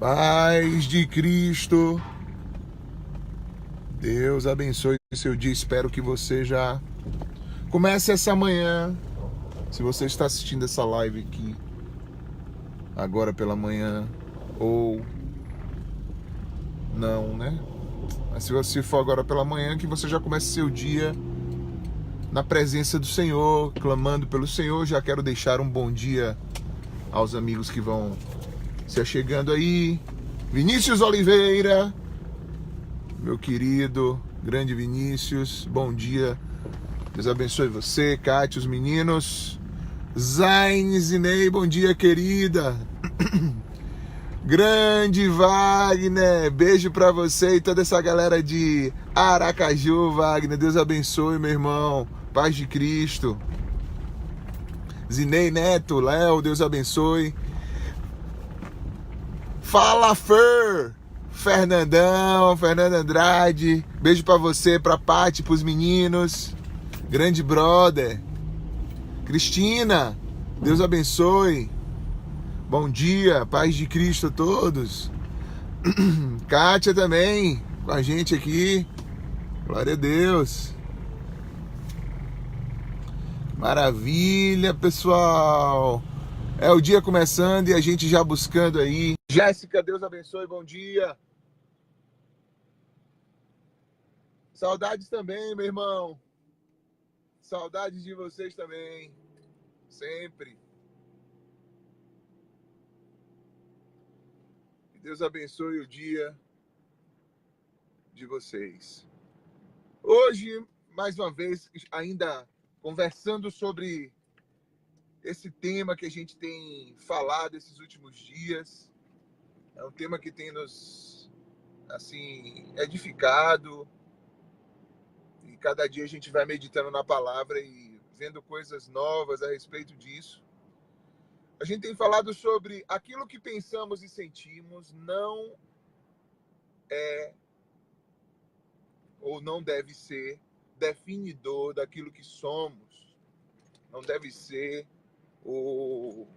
Paz de Cristo. Deus abençoe o seu dia. Espero que você já comece essa manhã. Se você está assistindo essa live aqui agora pela manhã ou não, né? Mas se você for agora pela manhã, que você já comece seu dia na presença do Senhor, clamando pelo Senhor. Já quero deixar um bom dia aos amigos que vão se achegando aí. Vinícius Oliveira, meu querido, grande Vinícius, bom dia. Deus abençoe você, Cátia, os meninos. Zaine Zinei, bom dia, querida. Grande Wagner, beijo pra você e toda essa galera de Aracaju, Wagner. Deus abençoe, meu irmão. Paz de Cristo. Zinei Neto, Léo, Deus abençoe. Fala, Fer! Fernandão, Fernando Andrade, beijo pra você, pra Paty, pros meninos. Grande brother. Cristina, Deus abençoe. Bom dia, paz de Cristo a todos. Kátia também, com a gente aqui. Glória a Deus. Maravilha, pessoal. É o dia começando e a gente já buscando aí. Jéssica, Deus abençoe, bom dia. Saudades também, meu irmão. Saudades de vocês também. Sempre. Que Deus abençoe o dia de vocês. Hoje, mais uma vez, ainda conversando sobre esse tema que a gente tem falado esses últimos dias. É um tema que tem nos, assim, edificado. E cada dia a gente vai meditando na palavra e vendo coisas novas a respeito disso. A gente tem falado sobre aquilo que pensamos e sentimos não é ou não deve ser definidor daquilo que somos. Não deve ser o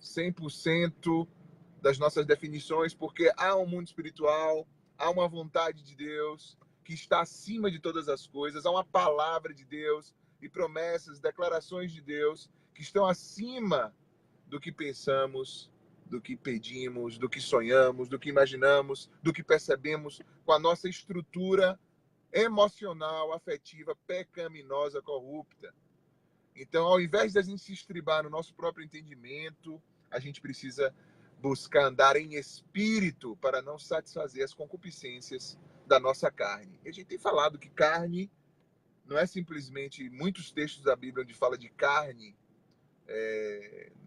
100% das nossas definições, porque há um mundo espiritual, há uma vontade de Deus que está acima de todas as coisas, há uma palavra de Deus e promessas, declarações de Deus que estão acima do que pensamos, do que pedimos, do que sonhamos, do que imaginamos, do que percebemos com a nossa estrutura emocional, afetiva, pecaminosa, corrupta. Então, ao invés de a gente se estribar no nosso próprio entendimento, a gente precisa buscar andar em espírito para não satisfazer as concupiscências da nossa carne. E a gente tem falado que carne não é simplesmente muitos textos da Bíblia onde fala de carne,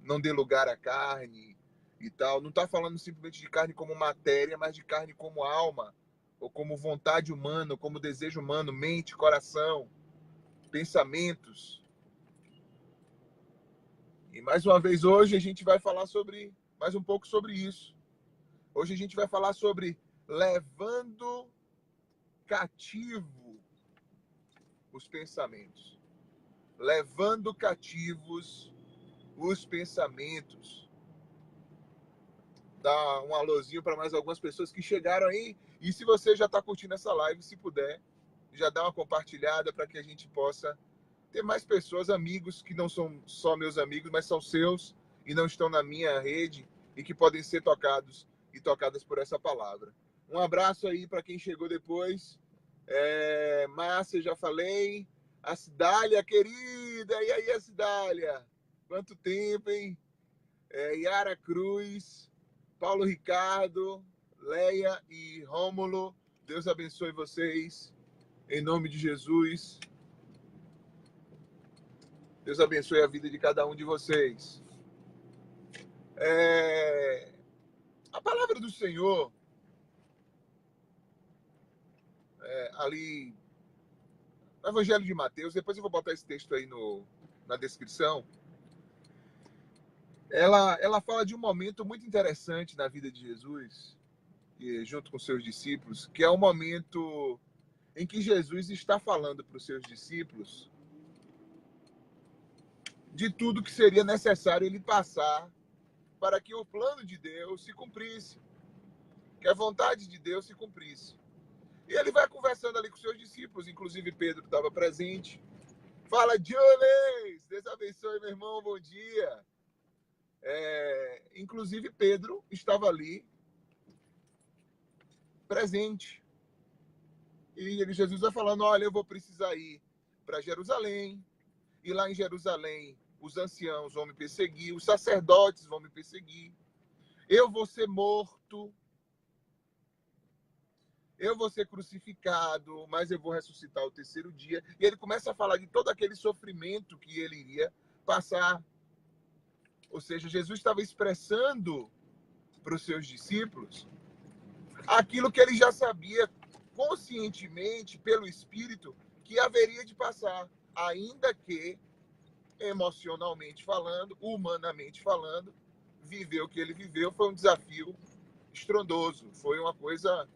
não dê lugar à carne e tal. Não está falando simplesmente de carne como matéria, mas de carne como alma, ou como vontade humana, ou como desejo humano, mente, coração, pensamentos. E mais uma vez hoje a gente vai falar sobre mais um pouco sobre isso. Hoje a gente vai falar sobre levando cativo os pensamentos. Levando cativos os pensamentos. Dá um alôzinho para mais algumas pessoas que chegaram aí. E se você já está curtindo essa live, se puder, já dá uma compartilhada para que a gente possa ter mais pessoas, amigos que não são só meus amigos, mas são seus e não estão na minha rede e que podem ser tocados e tocadas por essa palavra. Um abraço aí para quem chegou depois. Márcia, já falei. A Cidália, querida. E aí, a Cidália? Quanto tempo, hein? Yara Cruz, Paulo Ricardo, Leia e Rômulo. Deus abençoe vocês. Em nome de Jesus. Deus abençoe a vida de cada um de vocês. A palavra do Senhor, ali no Evangelho de Mateus, depois eu vou botar esse texto aí na descrição, ela fala de um momento muito interessante na vida de Jesus, junto com seus discípulos, que é o momento em que Jesus está falando para os seus discípulos de tudo que seria necessário ele passar para que o plano de Deus se cumprisse, que a vontade de Deus se cumprisse. E ele vai conversando ali com seus discípulos, inclusive Pedro estava presente. Fala, Jules! Deus abençoe, meu irmão, bom dia. Inclusive Pedro estava ali, presente. E Jesus vai falando, olha, eu vou precisar ir para Jerusalém, e lá em Jerusalém os anciãos vão me perseguir, os sacerdotes vão me perseguir, eu vou ser morto, eu vou ser crucificado, mas eu vou ressuscitar o terceiro dia. E ele começa a falar de todo aquele sofrimento que ele iria passar. Ou seja, Jesus estava expressando para os seus discípulos aquilo que ele já sabia conscientemente, pelo Espírito, que haveria de passar, ainda que emocionalmente falando, humanamente falando, viver o que ele viveu foi um desafio estrondoso, foi uma coisa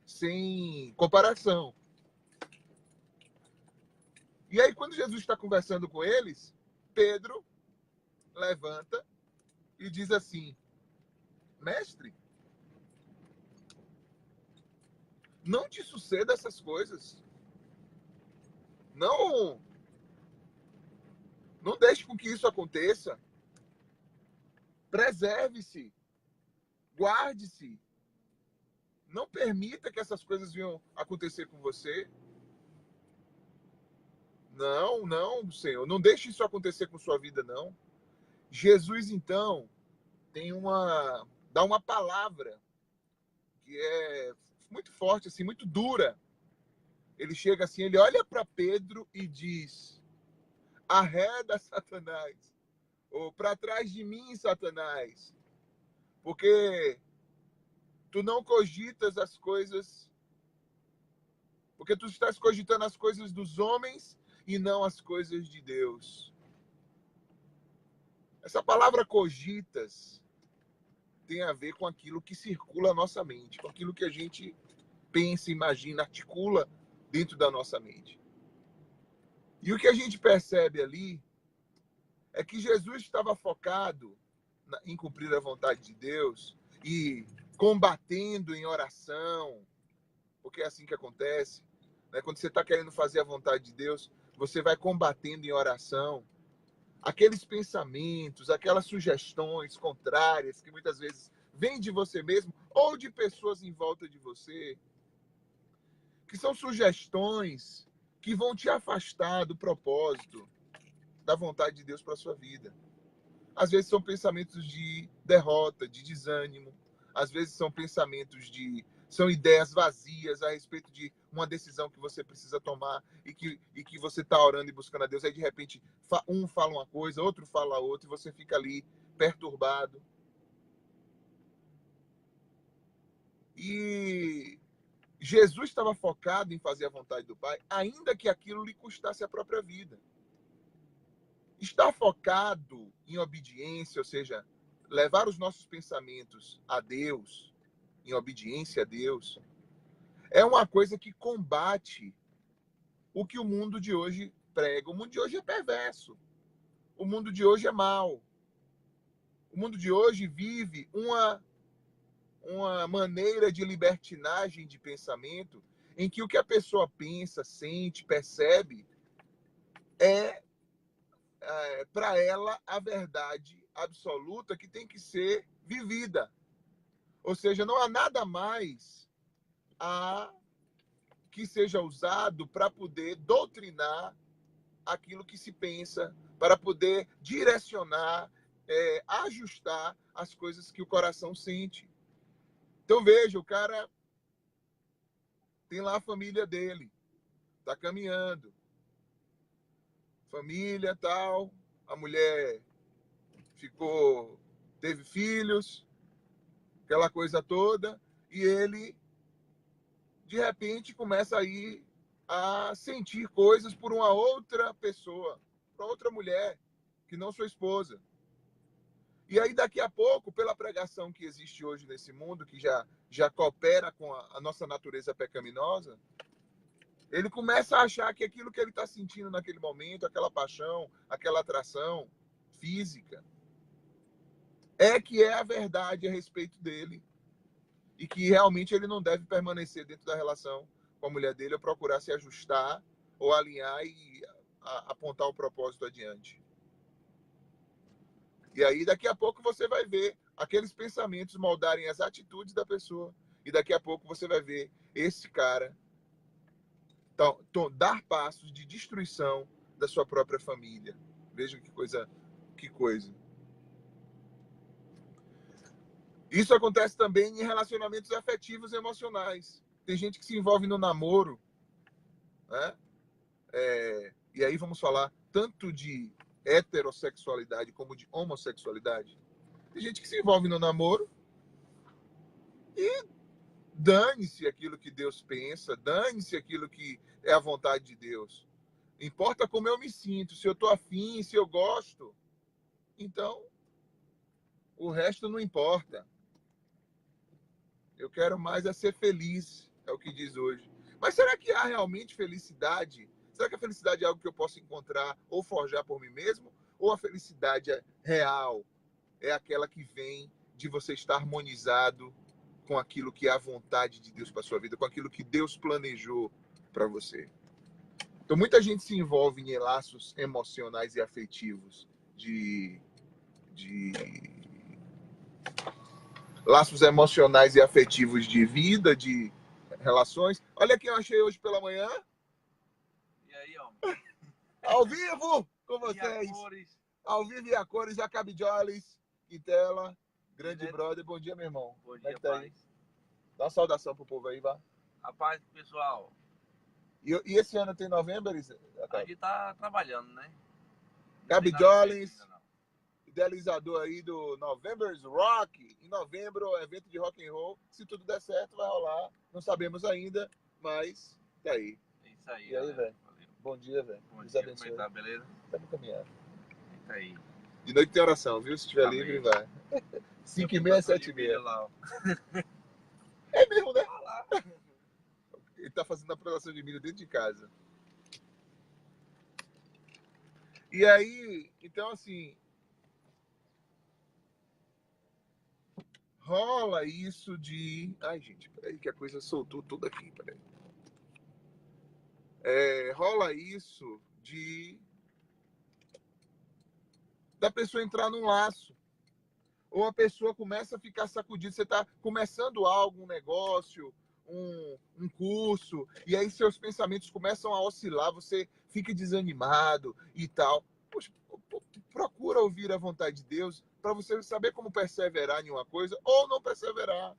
sem comparação. E aí, quando Jesus está conversando com eles, Pedro levanta e diz assim, mestre, não te suceda essas coisas. Não deixe com que isso aconteça. Preserve-se. Guarde-se. Não permita que essas coisas venham acontecer com você. Não, Senhor. Não deixe isso acontecer com sua vida, não. Jesus, então, dá uma palavra que é muito forte, assim, muito dura. Ele chega assim, ele olha para Pedro e diz, arreda, Satanás, ou para trás de mim, Satanás, porque tu não cogitas as coisas, porque tu estás cogitando as coisas dos homens e não as coisas de Deus. Essa palavra cogitas tem a ver com aquilo que circula a nossa mente, com aquilo que a gente pensa, imagina, articula dentro da nossa mente. E o que a gente percebe ali é que Jesus estava focado em cumprir a vontade de Deus e combatendo em oração, porque é assim que acontece, né? Quando você está querendo fazer a vontade de Deus, você vai combatendo em oração aqueles pensamentos, aquelas sugestões contrárias que muitas vezes vêm de você mesmo ou de pessoas em volta de você, que são sugestões que vão te afastar do propósito, da vontade de Deus para a sua vida. Às vezes são pensamentos de derrota, de desânimo. Às vezes são ideias vazias a respeito de uma decisão que você precisa tomar e que você está orando e buscando a Deus. Aí, de repente, um fala uma coisa, outro fala outra, e você fica ali perturbado. E Jesus estava focado em fazer a vontade do Pai, ainda que aquilo lhe custasse a própria vida. Estar focado em obediência, ou seja, levar os nossos pensamentos a Deus, em obediência a Deus, é uma coisa que combate o que o mundo de hoje prega. O mundo de hoje é perverso. O mundo de hoje é mau. O mundo de hoje vive uma maneira de libertinagem de pensamento em que o que a pessoa pensa, sente, percebe é para ela a verdade absoluta que tem que ser vivida. Ou seja, não há nada mais que seja usado para poder doutrinar aquilo que se pensa, para poder direcionar, ajustar as coisas que o coração sente. Então veja, o cara tem lá a família dele, está caminhando, família tal, a mulher teve filhos, aquela coisa toda, e ele de repente começa a ir a sentir coisas por uma outra pessoa, por outra mulher, que não sua esposa. E aí, daqui a pouco, pela pregação que existe hoje nesse mundo, que já coopera com a nossa natureza pecaminosa, ele começa a achar que aquilo que ele está sentindo naquele momento, aquela paixão, aquela atração física, é que é a verdade a respeito dele. E que realmente ele não deve permanecer dentro da relação com a mulher dele ou procurar se ajustar ou alinhar e apontar o propósito adiante. E aí, daqui a pouco, você vai ver aqueles pensamentos moldarem as atitudes da pessoa. E daqui a pouco você vai ver esse cara dar passos de destruição da sua própria família. Veja que coisa, que coisa. Isso acontece também em relacionamentos afetivos e emocionais. Tem gente que se envolve no namoro, né? E aí vamos falar tanto de heterossexualidade como de homossexualidade. Tem gente que se envolve no namoro e dane-se aquilo que Deus pensa, dane-se aquilo que é a vontade de Deus. Importa como eu me sinto, se eu estou afim, se eu gosto. Então, o resto não importa. Eu quero mais é ser feliz, é o que diz hoje. Mas será que há realmente felicidade? Será que a felicidade é algo que eu posso encontrar ou forjar por mim mesmo? Ou a felicidade é real? É aquela que vem de você estar harmonizado com aquilo que é a vontade de Deus para sua vida, com aquilo que Deus planejou para você. Então, muita gente se envolve em laços emocionais e afetivos de laços emocionais e afetivos de vida, de relações. Olha quem eu achei hoje pela manhã. E aí, homem? Ao vivo com vocês. E a cores? Ao vivo e a cores, Jacob Jolles, Quintela, grande brother. Bom dia, meu irmão. Bom dia, tá paz. aí? Dá uma saudação pro povo aí, vá. Rapaz, pessoal. E esse ano tem novembro, Elisa? A gente tá trabalhando, né? Gabi Jolles, idealizador aí do November's Rock. Em novembro, evento de rock and roll. Se tudo der certo, vai rolar. Não sabemos ainda, mas tá aí. É isso aí, e aí, velho? Bom dia, velho. Bom Deus dia, abençoe. como é que tá, beleza? Estamos caminhando. Tá aí. De noite tem oração, viu? Se estiver Amém. livre, vai. 5h30, 7h30. É mesmo, né? Ele tá fazendo a plantação de milho dentro de casa. E aí, então assim, rola isso de... Ai, gente, peraí que a coisa soltou tudo aqui, peraí. Rola isso da pessoa entrar num laço. Ou a pessoa começa a ficar sacudida. Você está começando algo, um negócio, um curso, e aí seus pensamentos começam a oscilar, você fica desanimado e tal. Poxa, procura ouvir a vontade de Deus para você saber como perseverar em uma coisa ou não perseverar.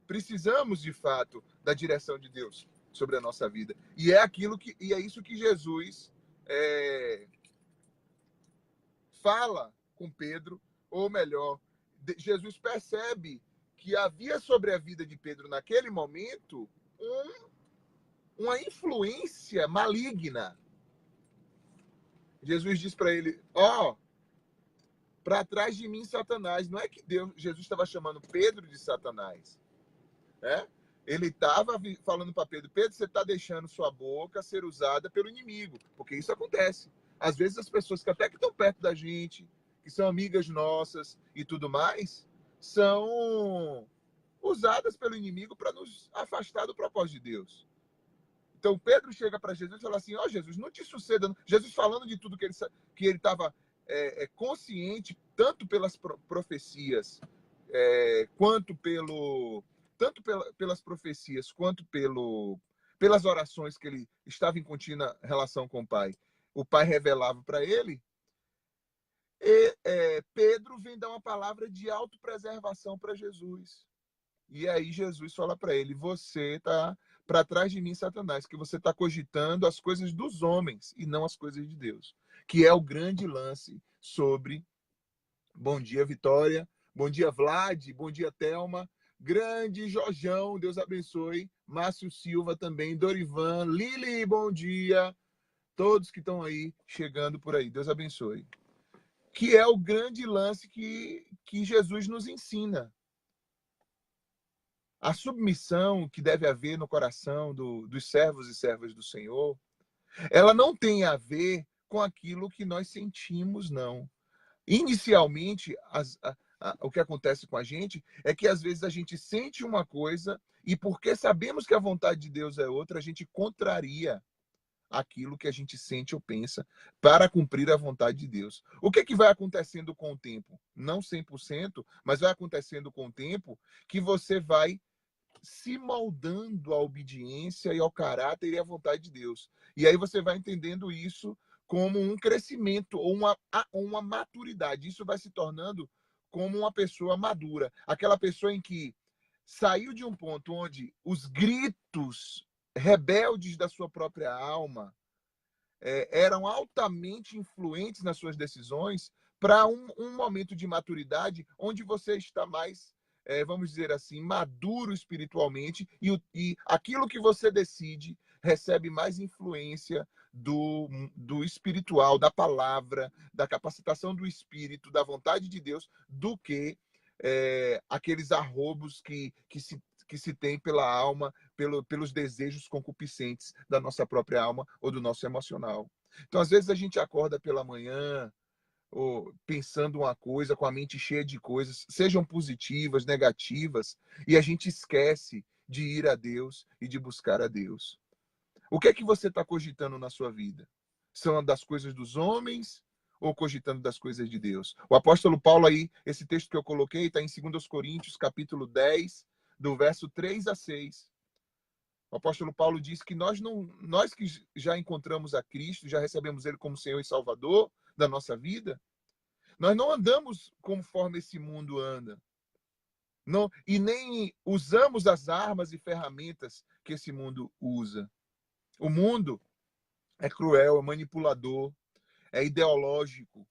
Precisamos, de fato, da direção de Deus sobre a nossa vida. E é isso que Jesus fala com Pedro, ou melhor, Jesus percebe que havia sobre a vida de Pedro naquele momento uma influência maligna. Jesus diz para ele: para trás de mim, Satanás. Não é que Jesus estava chamando Pedro de Satanás, né? Ele estava falando para Pedro: Pedro, você está deixando sua boca ser usada pelo inimigo, porque isso acontece. Às vezes as pessoas que até que estão perto da gente, que são amigas nossas e tudo mais, são usadas pelo inimigo para nos afastar do propósito de Deus. Então Pedro chega para Jesus e fala assim: Jesus, não te suceda. Jesus falando de tudo que ele estava consciente, tanto pelas profecias, quanto pelas profecias, quanto pelas orações que ele estava em contínua relação com o Pai. O Pai revelava para ele. Pedro vem dar uma palavra de autopreservação para Jesus. E aí Jesus fala para ele: você está para trás de mim, Satanás, que você está cogitando as coisas dos homens e não as coisas de Deus. Que é o grande lance sobre... Bom dia, Vitória. Bom dia, Vlad. Bom dia, Thelma. Grande Jorjão, Deus abençoe. Márcio Silva também. Dorivan. Lili, bom dia. Todos que estão aí, chegando por aí. Deus abençoe. Que é o grande lance que Jesus nos ensina. A submissão que deve haver no coração dos servos e servas do Senhor, ela não tem a ver com aquilo que nós sentimos, não. Inicialmente, o que acontece com a gente é que às vezes a gente sente uma coisa e porque sabemos que a vontade de Deus é outra, a gente contraria aquilo que a gente sente ou pensa para cumprir a vontade de Deus. O que vai acontecendo com o tempo? Não 100%, mas vai acontecendo com o tempo que você vai se moldando à obediência e ao caráter e à vontade de Deus. E aí você vai entendendo isso como um crescimento ou uma maturidade. Isso vai se tornando como uma pessoa madura. Aquela pessoa em que saiu de um ponto onde os gritos rebeldes da sua própria alma eram altamente influentes nas suas decisões para um momento de maturidade onde você está mais, vamos dizer assim, maduro espiritualmente e aquilo que você decide recebe mais influência do espiritual, da palavra, da capacitação do espírito, da vontade de Deus, do que aqueles arrobos que se tem pela alma, pelos desejos concupiscentes da nossa própria alma ou do nosso emocional. Então, às vezes, a gente acorda pela manhã ou pensando uma coisa, com a mente cheia de coisas, sejam positivas, negativas, e a gente esquece de ir a Deus e de buscar a Deus. O que é que você está cogitando na sua vida? São das coisas dos homens ou cogitando das coisas de Deus? O apóstolo Paulo aí, esse texto que eu coloquei, está em 2 Coríntios, capítulo 10, do verso 3 a 6. O apóstolo Paulo diz que nós que já encontramos a Cristo, já recebemos ele como Senhor e Salvador da nossa vida, nós não andamos conforme esse mundo anda. Não, e nem usamos as armas e ferramentas que esse mundo usa. O mundo é cruel, é manipulador, é ideológico.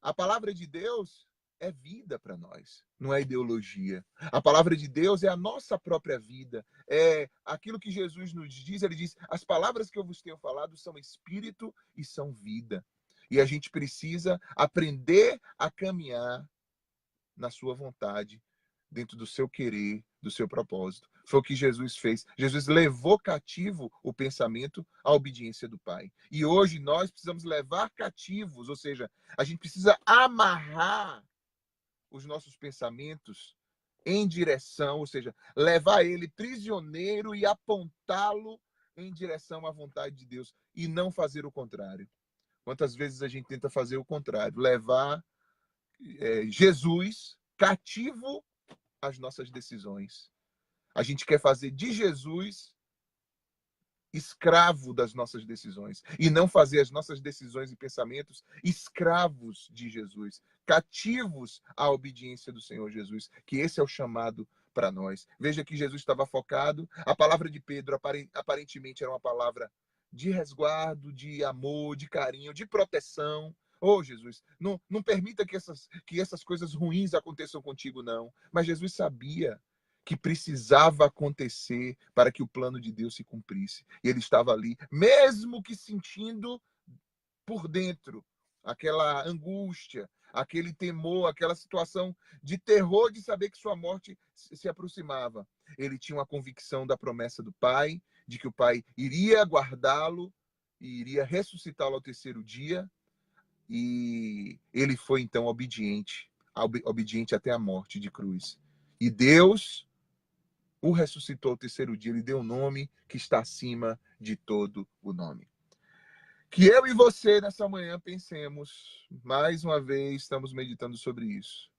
A palavra de Deus é vida para nós, não é ideologia. A palavra de Deus é a nossa própria vida. É aquilo que Jesus nos diz, ele diz: as palavras que eu vos tenho falado são espírito e são vida. E a gente precisa aprender a caminhar na sua vontade, dentro do seu querer, do seu propósito. Foi o que Jesus fez. Jesus levou cativo o pensamento à obediência do Pai. E hoje nós precisamos levar cativos, ou seja, a gente precisa amarrar os nossos pensamentos em direção, ou seja, levar ele prisioneiro e apontá-lo em direção à vontade de Deus e não fazer o contrário. Quantas vezes a gente tenta fazer o contrário, levar Jesus cativo às nossas decisões. A gente quer fazer de Jesus escravo das nossas decisões e não fazer as nossas decisões e pensamentos escravos de Jesus, cativos à obediência do Senhor Jesus, que esse é o chamado para nós. Veja que Jesus estava focado. A palavra de Pedro aparentemente era uma palavra de resguardo, de amor, de carinho, de proteção. Oh, Jesus, não permita que essas coisas ruins aconteçam contigo, não. Mas Jesus sabia que precisava acontecer para que o plano de Deus se cumprisse. E ele estava ali, mesmo que sentindo por dentro aquela angústia, aquele temor, aquela situação de terror de saber que sua morte se aproximava. Ele tinha uma convicção da promessa do Pai, de que o Pai iria guardá-lo e iria ressuscitá-lo ao terceiro dia. E ele foi então obediente até a morte de cruz. E Deus o ressuscitou ao terceiro dia, ele deu um nome que está acima de todo o nome. Que eu e você, nessa manhã, pensemos, mais uma vez, estamos meditando sobre isso.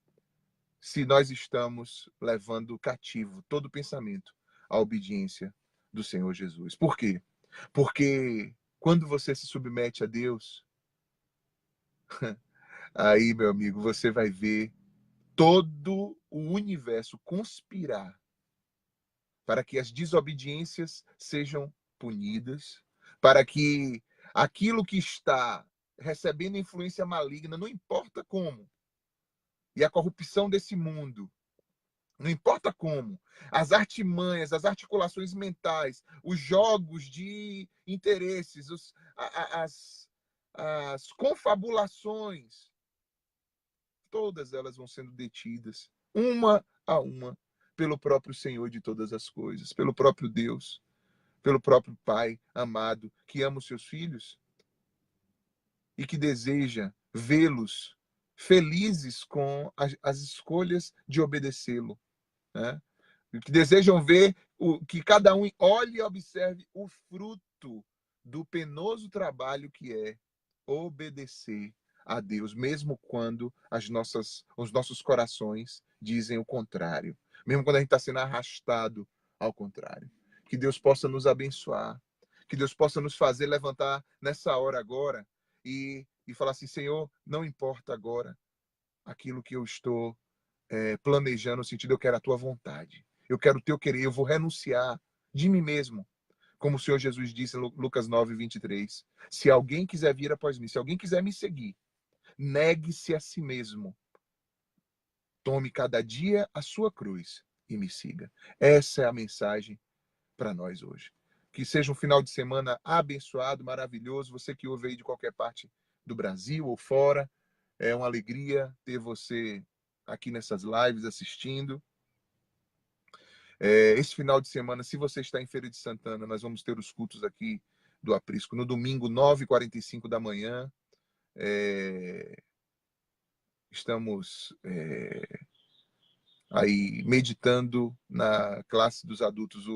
Se nós estamos levando cativo todo pensamento à obediência do Senhor Jesus. Por quê? Porque quando você se submete a Deus, aí, meu amigo, você vai ver todo o universo conspirar para que as desobediências sejam punidas, para que aquilo que está recebendo influência maligna, não importa como, e a corrupção desse mundo, não importa como, as artimanhas, as articulações mentais, os jogos de interesses, as confabulações, todas elas vão sendo detidas, uma a uma, pelo próprio Senhor de todas as coisas, pelo próprio Deus, pelo próprio Pai amado, que ama os seus filhos e que deseja vê-los felizes com as escolhas de obedecê-lo, né? Que desejam ver que cada um olhe e observe o fruto do penoso trabalho que é obedecer a Deus, mesmo quando os nossos corações dizem o contrário, mesmo quando a gente está sendo arrastado ao contrário. Que Deus possa nos abençoar, que Deus possa nos fazer levantar nessa hora agora e falar assim: Senhor, não importa agora aquilo que eu estou planejando, no sentido, eu quero a tua vontade, eu quero o teu querer, eu vou renunciar de mim mesmo. Como o Senhor Jesus disse em Lucas 9:23. Se alguém quiser vir após mim, se alguém quiser me seguir, negue-se a si mesmo. Tome cada dia a sua cruz e me siga. Essa é a mensagem para nós hoje. Que seja um final de semana abençoado, maravilhoso. Você que ouve aí de qualquer parte do Brasil ou fora, é uma alegria ter você aqui nessas lives assistindo. Esse final de semana, se você está em Feira de Santana, nós vamos ter os cultos aqui do Aprisco no domingo, 9h45 da manhã. Estamos aí meditando na classe dos adultos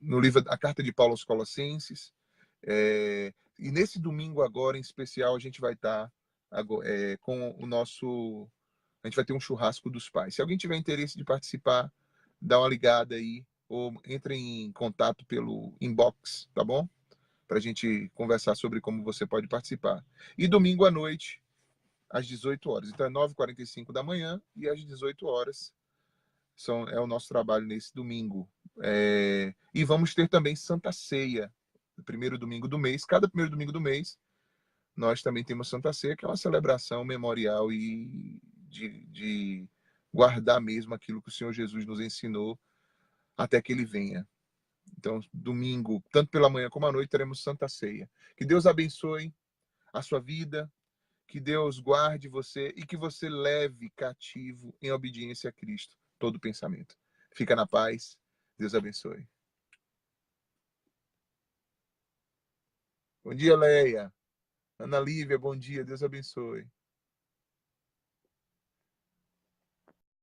no livro A Carta de Paulo aos Colossenses. E nesse domingo agora, em especial, a gente vai estar com o nosso... A gente vai ter um churrasco dos pais. Se alguém tiver interesse de participar, dá uma ligada aí ou entre em contato pelo inbox, tá bom? Para a gente conversar sobre como você pode participar. E domingo à noite, às 18 horas. Então é 9h45 da manhã e às 18 horas é o nosso trabalho nesse domingo. E vamos ter também Santa Ceia, no primeiro domingo do mês. Cada primeiro domingo do mês, nós também temos Santa Ceia, que é uma celebração memorial e de guardar mesmo aquilo que o Senhor Jesus nos ensinou até que ele venha. Então, domingo, tanto pela manhã como à noite, teremos Santa Ceia. Que Deus abençoe a sua vida, que Deus guarde você e que você leve cativo em obediência a Cristo todo pensamento. Fica na paz. Deus abençoe. Bom dia, Leia. Ana Lívia, bom dia. Deus abençoe.